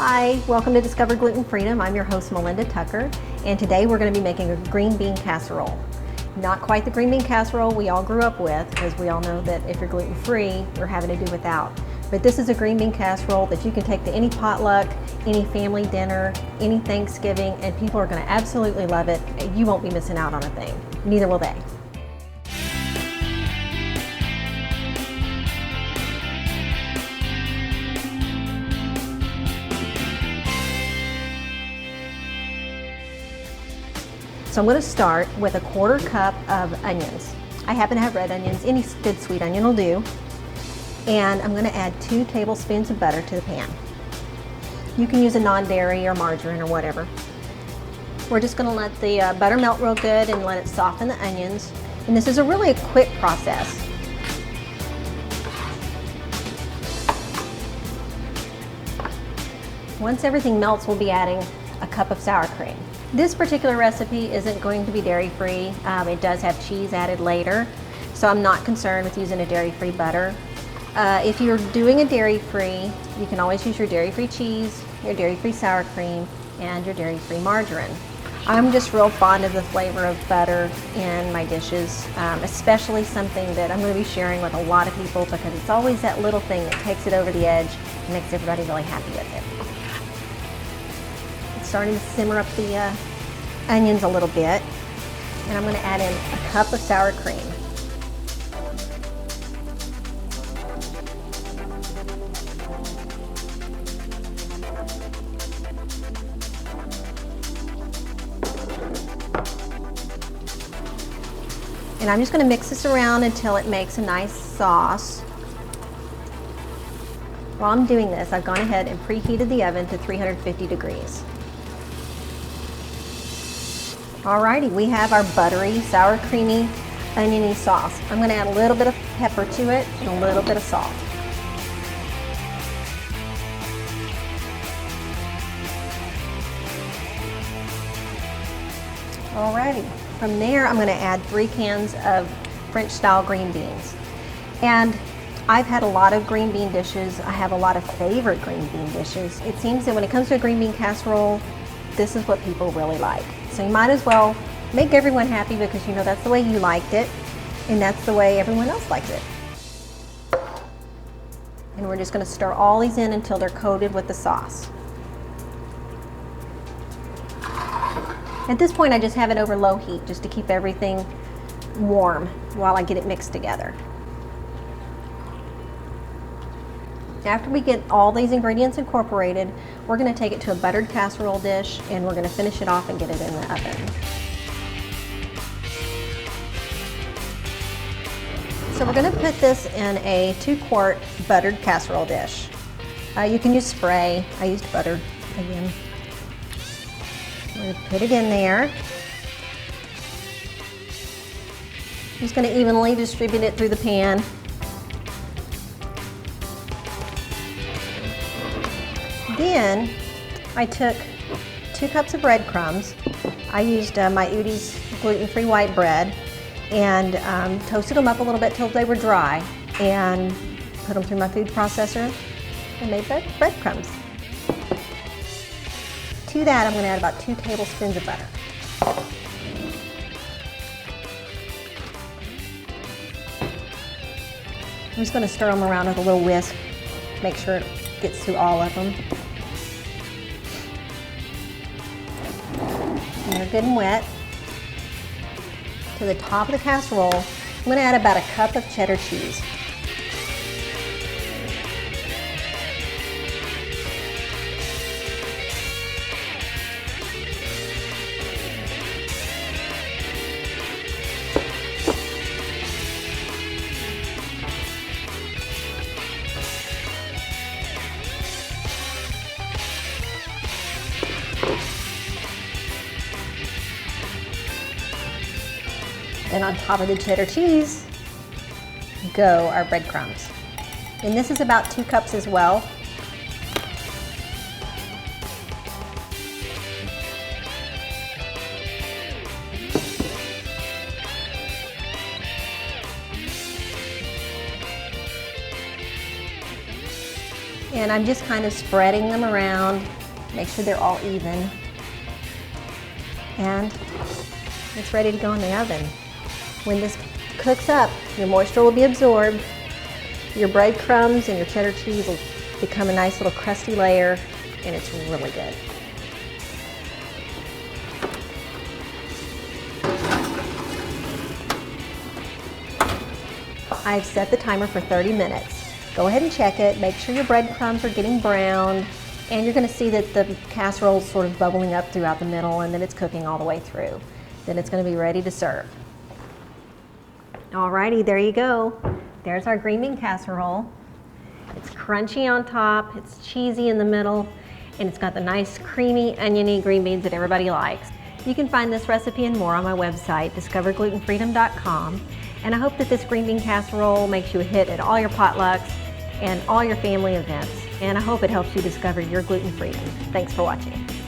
Hi, welcome to Discover Gluten Freedom. I'm your host, Melinda Tucker, and today we're going to be making a green bean casserole. Not quite the green bean casserole we all grew up with, because we all know that if you're gluten-free, you're having to do without. But this is a green bean casserole that you can take to any potluck, any family dinner, any Thanksgiving, and people are going to absolutely love it. You won't be missing out on a thing. Neither will they. So I'm going to start with a 1/4 cup of onions. I happen to have red onions. Any good sweet onion will do. And I'm going to add 2 tablespoons of butter to the pan. You can use a non-dairy or margarine or whatever. We're just going to let the butter melt real good and let it soften the onions. And this is really a quick process. Once everything melts, we'll be adding a cup of sour cream. This particular recipe isn't going to be dairy-free. It does have cheese added later, so I'm not concerned with using a dairy-free butter. If you're doing a dairy-free, you can always use your dairy-free cheese, your dairy-free sour cream, and your dairy-free margarine. I'm just real fond of the flavor of butter in my dishes, especially something that I'm going to be sharing with a lot of people, because it's always that little thing that takes it over the edge and makes everybody really happy with it. Starting to simmer up the onions a little bit, and I'm going to add in a cup of sour cream. And I'm just going to mix this around until it makes a nice sauce. While I'm doing this, I've gone ahead and preheated the oven to 350 degrees. Alrighty, we have our buttery, sour, creamy, oniony sauce. I'm going to add a little bit of pepper to it and a little bit of salt. Alrighty, from there I'm going to add 3 cans of French style green beans. And I've had a lot of green bean dishes. I have a lot of favorite green bean dishes. It seems that when it comes to a green bean casserole, this is what people really like. So you might as well make everyone happy, because you know that's the way you liked it, and that's the way everyone else likes it. And we're just going to stir all these in until they're coated with the sauce. At this point, I just have it over low heat just to keep everything warm while I get it mixed together. After we get all these ingredients incorporated, we're going to take it to a buttered casserole dish, and we're going to finish it off and get it in the oven. So we're going to put this in a 2-quart buttered casserole dish. You can use spray. I used butter again. I'm going to put it in there. I'm just going to evenly distribute it through the pan. Then I took 2 cups of breadcrumbs. I used my Udi's gluten-free white bread, and toasted them up a little bit till they were dry, and put them through my food processor and made breadcrumbs. To that, I'm going to add about 2 tablespoons of butter. I'm just going to stir them around with a little whisk, make sure it gets through all of them. And they're good and wet. To the top of the casserole, I'm going to add about a cup of cheddar cheese. Then on top of the cheddar cheese go our breadcrumbs. And this is about 2 cups as well. And I'm just kind of spreading them around, make sure they're all even. And it's ready to go in the oven. When this cooks up, your moisture will be absorbed, your breadcrumbs and your cheddar cheese will become a nice little crusty layer, and it's really good. I've set the timer for 30 minutes. Go ahead and check it, make sure your breadcrumbs are getting browned, and you're going to see that the casserole is sort of bubbling up throughout the middle, and then it's cooking all the way through. Then it's going to be ready to serve. Alrighty, there you go. There's our green bean casserole. It's crunchy on top, it's cheesy in the middle, and it's got the nice creamy, oniony green beans that everybody likes. You can find this recipe and more on my website, discoverglutenfreedom.com. And I hope that this green bean casserole makes you a hit at all your potlucks and all your family events. And I hope it helps you discover your gluten freedom. Thanks for watching.